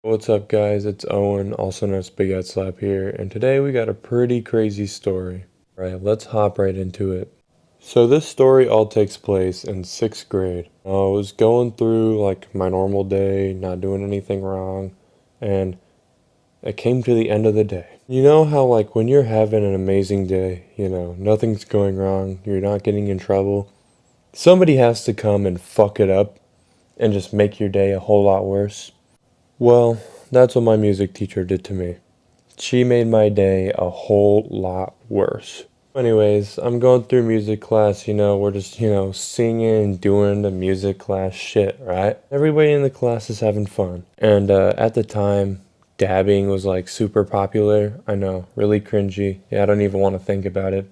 What's up, guys? It's Owen, also known as Big Ed Slap here, and today we got a pretty crazy story. Alright, let's hop right into it. So this story all takes place in 6th grade. I was going through like my normal day, not doing anything wrong, and it came to the end of the day. You know how like when you're having an amazing day, nothing's going wrong, you're not getting in trouble, somebody has to come and fuck it up and just make your day a whole lot worse? Well, that's what my music teacher did to me. She made my day a whole lot worse. Anyways, I'm going through music class, we're just, singing, doing the music class shit, right? Everybody in the class is having fun. And at the time, dabbing was like super popular. I know, really cringy. Yeah, I don't even want to think about it,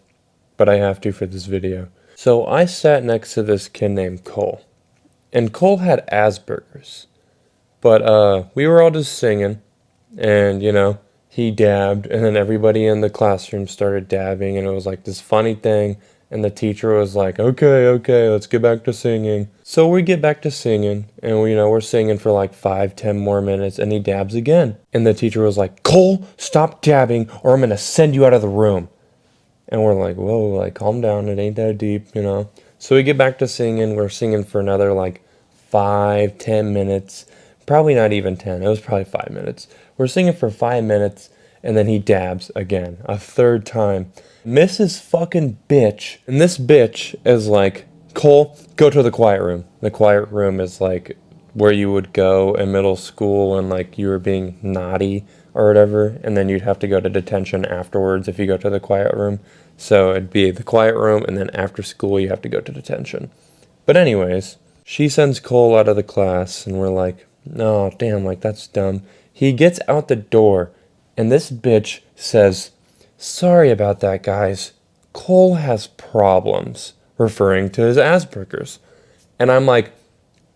but I have to for this video. So I sat next to this kid named Cole, and Cole had Asperger's. But we were all just singing, and he dabbed, and then everybody in the classroom started dabbing, and it was like this funny thing. And the teacher was like, okay, okay, let's get back to singing. So we get back to singing, and we're singing for like 5, 10 more minutes, and he dabs again. And the teacher was like, Cole, stop dabbing, or I'm gonna send you out of the room. And we're like, whoa, like, calm down, it ain't that deep. So we get back to singing, we're singing for another like 5, 10 minutes. Probably not even 10. It was probably 5 minutes. We're singing for 5 minutes, and then he dabs again, a third time. Mrs. fucking bitch. And this bitch is like, Cole, go to the quiet room. The quiet room is like where you would go in middle school and like you were being naughty or whatever, and then you'd have to go to detention afterwards if you go to the quiet room. So it'd be the quiet room, and then after school you have to go to detention. But anyways, she sends Cole out of the class, and we're like, no, damn, like that's dumb. He gets out the door, and this bitch says, sorry about that, guys. Cole has problems, referring to his Asperger's. And I'm like,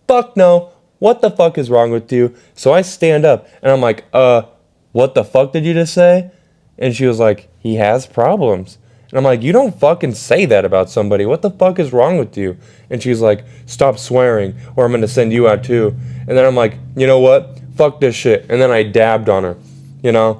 fuck no. What the fuck is wrong with you? So I stand up, and I'm like, what the fuck did you just say? And she was like, he has problems. And I'm like, you don't fucking say that about somebody. What the fuck is wrong with you? And she's like, stop swearing, or I'm gonna send you out too. And then I'm like, you know what? Fuck this shit. And then I dabbed on her,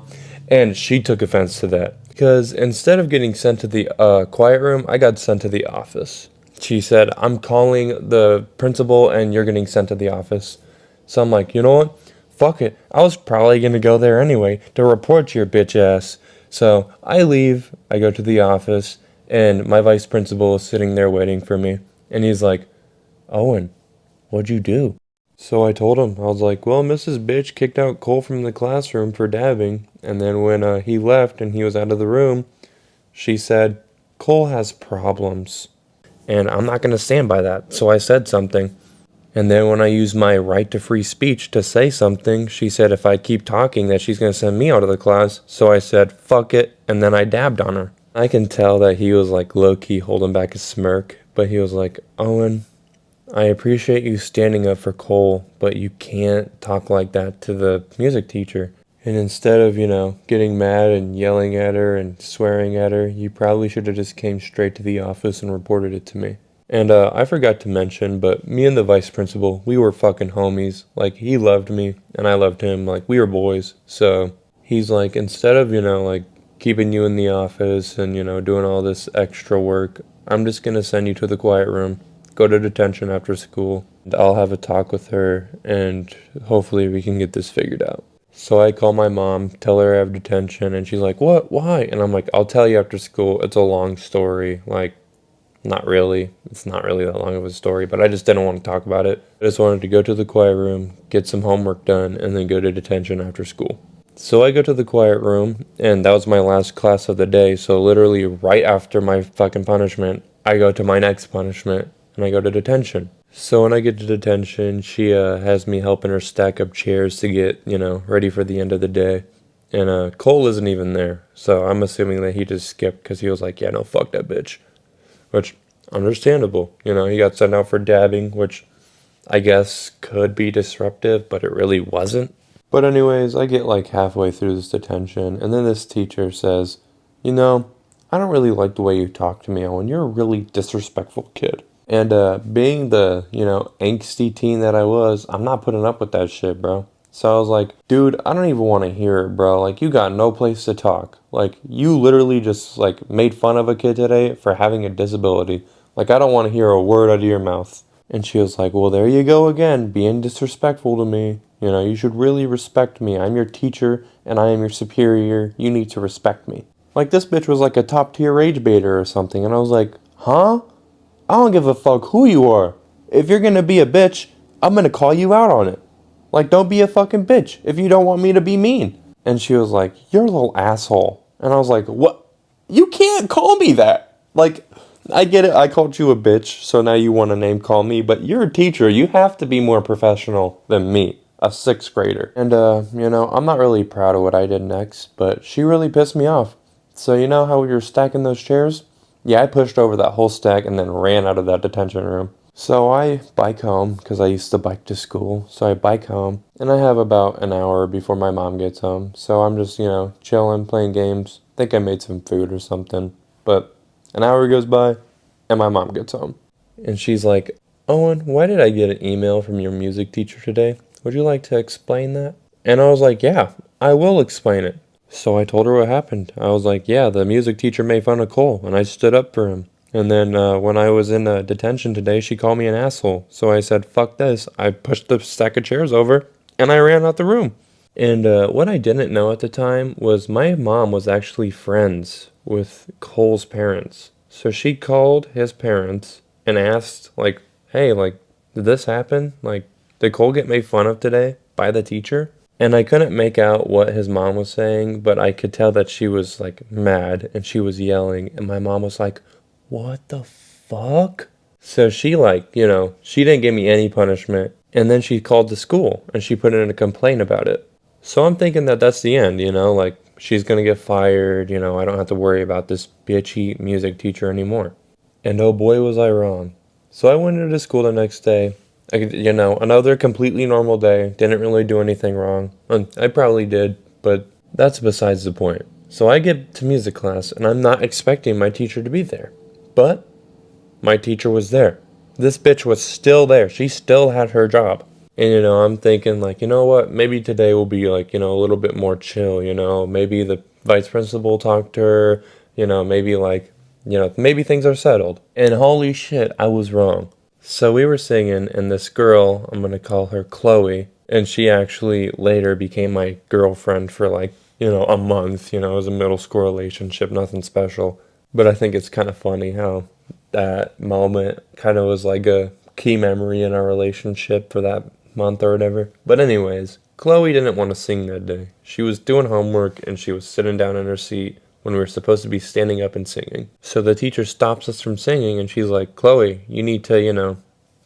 And she took offense to that. Because instead of getting sent to the quiet room, I got sent to the office. She said, I'm calling the principal and you're getting sent to the office. So I'm like, you know what? Fuck it. I was probably gonna go there anyway to report your bitch ass. So I leave, I go to the office, and my vice principal is sitting there waiting for me. And he's like, Owen, what'd you do? So I told him, I was like, well, Mrs. Bitch kicked out Cole from the classroom for dabbing. And then when he left and he was out of the room, she said, Cole has problems. And I'm not going to stand by that. So I said something. And then when I used my right to free speech to say something, she said if I keep talking that she's going to send me out of the class. So I said, fuck it, and then I dabbed on her. I can tell that he was like low-key holding back a smirk, but he was like, Owen, I appreciate you standing up for Cole, but you can't talk like that to the music teacher. And instead of, getting mad and yelling at her and swearing at her, you probably should have just came straight to the office and reported it to me. And I forgot to mention, but me and the vice principal, we were fucking homies. Like, he loved me, and I loved him. Like, we were boys. So he's like, instead of, like, keeping you in the office and, doing all this extra work, I'm just going to send you to the quiet room, go to detention after school, and I'll have a talk with her, and hopefully we can get this figured out. So I call my mom, tell her I have detention, and she's like, what? Why? And I'm like, I'll tell you after school. It's a long story. Like, not really. It's not really that long of a story, but I just didn't want to talk about it. I just wanted to go to the quiet room, get some homework done, and then go to detention after school. So I go to the quiet room, and that was my last class of the day. So literally right after my fucking punishment, I go to my next punishment, and I go to detention. So when I get to detention, she has me helping her stack up chairs to get, ready for the end of the day. And Cole isn't even there. So I'm assuming that he just skipped because he was like, yeah, no, fuck that bitch. Which, understandable. He got sent out for dabbing, which I guess could be disruptive, but it really wasn't. But anyways, I get like halfway through this detention, and then this teacher says, I don't really like the way you talk to me, Owen. You're a really disrespectful kid. And being the, angsty teen that I was, I'm not putting up with that shit, bro. So I was like, dude, I don't even want to hear it, bro. Like, you got no place to talk. Like, you literally just, like, made fun of a kid today for having a disability. Like, I don't want to hear a word out of your mouth. And she was like, well, there you go again, being disrespectful to me. You know, you should really respect me. I'm your teacher, and I am your superior. You need to respect me. Like, this bitch was like a top tier rage baiter or something. And I was like, huh? I don't give a fuck who you are. If you're gonna be a bitch, I'm gonna call you out on it. Like, don't be a fucking bitch if you don't want me to be mean. And she was like, you're a little asshole. And I was like, what? You can't call me that. Like, I get it. I called you a bitch, so now you want to name call me. But you're a teacher. You have to be more professional than me, a sixth grader. And, you know, I'm not really proud of what I did next, but she really pissed me off. So, you know how we were stacking those chairs? Yeah, I pushed over that whole stack and then ran out of that detention room. So I bike home because I used to bike to school. So I bike home and I have about an hour before my mom gets home. So I'm just, you know, chilling, playing games. Think I made some food or something. But an hour goes by and my mom gets home. And she's like, Owen, why did I get an email from your music teacher today? Would you like to explain that? And I was like, yeah, I will explain it. So I told her what happened. I was like, yeah, the music teacher made fun of Cole and I stood up for him. And then when I was in detention today, she called me an asshole. So I said, fuck this. I pushed the stack of chairs over and I ran out the room. And what I didn't know at the time was my mom was actually friends with Cole's parents. So she called his parents and asked, like, hey, like, did this happen? Like, did Cole get made fun of today by the teacher? And I couldn't make out what his mom was saying, but I could tell that she was, like, mad and she was yelling. And my mom was like, what the fuck? So she, like, you know, she didn't give me any punishment. And then she called the school and she put in a complaint about it. So I'm thinking that that's the end, you know, like, she's gonna get fired, you know, I don't have to worry about this bitchy music teacher anymore. And oh boy was I wrong. So I went into school the next day. You know, another completely normal day. Didn't really do anything wrong. I probably did, but that's besides the point. So I get to music class and I'm not expecting my teacher to be there. But my teacher was there. This bitch was still there. She still had her job. And, you know, I'm thinking, like, you know what? Maybe today will be, like, you know, a little bit more chill, you know? Maybe the vice principal talked to her, you know, maybe, like, you know, maybe things are settled. And holy shit, I was wrong. So we were singing, and this girl, I'm going to call her Chloe, and she actually later became my girlfriend for, like, you know, a month. You know, it was a middle school relationship, nothing special. But I think it's kind of funny how that moment kind of was like a key memory in our relationship for that month or whatever. But anyways, Chloe didn't want to sing that day. She was doing homework and she was sitting down in her seat when we were supposed to be standing up and singing. So the teacher stops us from singing and she's like, Chloe, you need to, you know,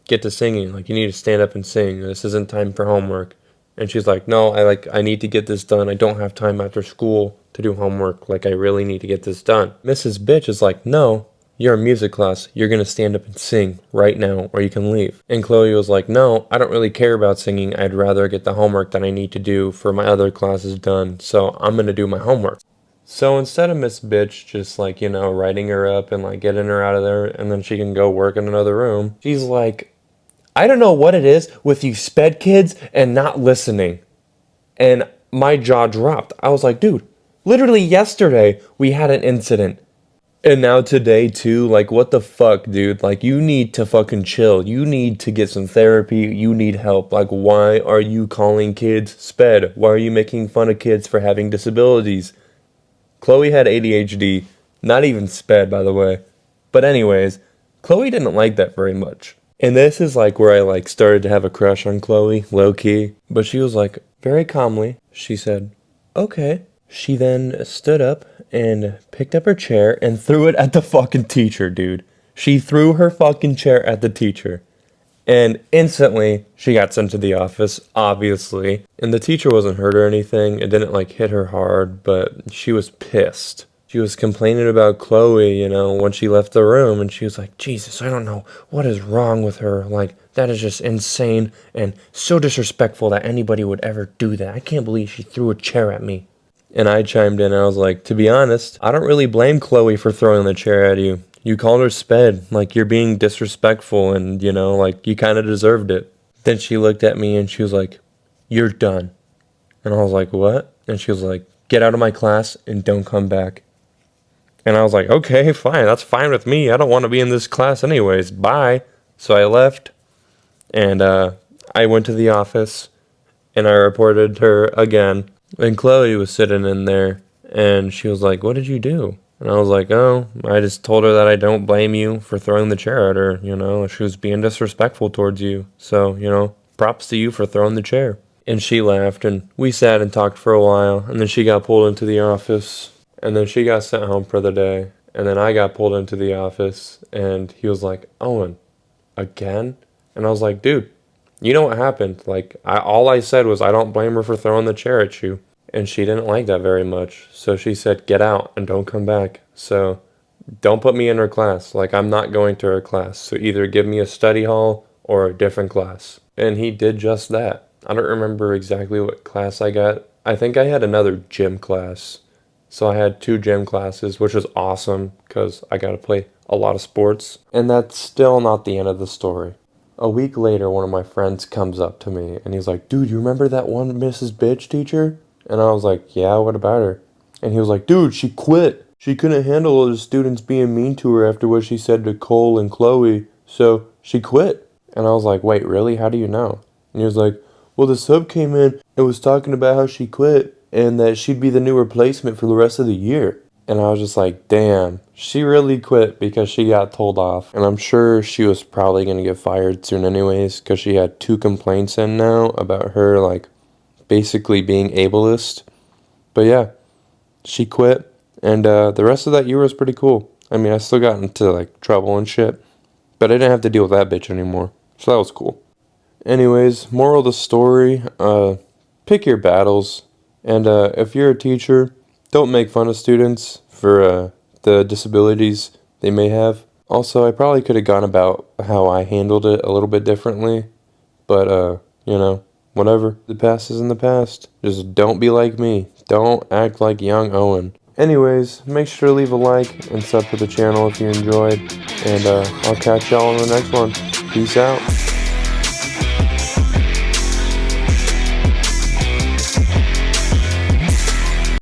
get to singing. Like, you need to stand up and sing. This isn't time for homework. And she's like, no, I need to get this done. I don't have time after school to do homework. Like, I really need to get this done. Mrs. Bitch is like, no, you're in music class. You're going to stand up and sing right now or you can leave. And Chloe was like, no, I don't really care about singing. I'd rather get the homework that I need to do for my other classes done. So I'm going to do my homework. So instead of Miss Bitch just, like, you know, writing her up and, like, getting her out of there and then she can go work in another room, she's like, I don't know what it is with you sped kids and not listening. And my jaw dropped. I was like, dude, literally yesterday we had an incident. And now today too, like, what the fuck, dude? Like, you need to fucking chill. You need to get some therapy. You need help. Like, why are you calling kids sped? Why are you making fun of kids for having disabilities? Chloe had ADHD. Not even sped, by the way. But anyways, Chloe didn't like that very much. And this is, like, where I, like, started to have a crush on Chloe, low-key. But she was like, very calmly, she said, okay. She then stood up and picked up her chair and threw it at the fucking teacher, dude. She threw her fucking chair at the teacher. And instantly, she got sent to the office, obviously. And the teacher wasn't hurt or anything. It didn't, like, hit her hard, but she was pissed. She was complaining about Chloe, you know, when she left the room, and she was like, Jesus, I don't know what is wrong with her. Like, that is just insane and so disrespectful that anybody would ever do that. I can't believe she threw a chair at me. And I chimed in, and I was like, to be honest, I don't really blame Chloe for throwing the chair at you. You called her sped, like, you're being disrespectful, and, you know, like, you kind of deserved it. Then she looked at me, and she was like, you're done. And I was like, what? And she was like, get out of my class and don't come back. And I was like, okay, fine. That's fine with me. I don't want to be in this class anyways. Bye. So I left and I went to the office and I reported her again. And Chloe was sitting in there and she was like, what did you do? And I was like, oh, I just told her that I don't blame you for throwing the chair at her. You know, she was being disrespectful towards you. So, you know, props to you for throwing the chair. And she laughed and we sat and talked for a while. And then she got pulled into the office. And then she got sent home for the day. And then I got pulled into the office and he was like, Owen, again? And I was like, dude, you know what happened? Like, all I said was I don't blame her for throwing the chair at you. And she didn't like that very much. So she said, get out and don't come back. So don't put me in her class. Like, I'm not going to her class. So either give me a study hall or a different class. And he did just that. I don't remember exactly what class I got. I think I had another gym class. So I had 2 gym classes, which was awesome because I got to play a lot of sports. And that's still not the end of the story. A week later, one of my friends comes up to me and he's like, dude, you remember that one Mrs. Bitch teacher? And I was like, yeah, what about her? And he was like, dude, she quit. She couldn't handle the students being mean to her after what she said to Cole and Chloe, so she quit. And I was like, wait, really? How do you know? And he was like, well, the sub came in and was talking about how she quit and that she'd be the new replacement for the rest of the year. And I was just like, damn, she really quit because she got told off. And I'm sure she was probably going to get fired soon anyways because she had 2 complaints in now about her, like, basically being ableist. But yeah, she quit. And the rest of that year was pretty cool. I mean, I still got into, like, trouble and shit. But I didn't have to deal with that bitch anymore. So that was cool. Anyways, moral of the story, pick your battles. And if you're a teacher, don't make fun of students for the disabilities they may have. Also, I probably could have gone about how I handled it a little bit differently. But, you know, whatever. The past is in the past. Just don't be like me. Don't act like young Owen. Anyways, make sure to leave a like and sub to the channel if you enjoyed. And I'll catch y'all on the next one. Peace out.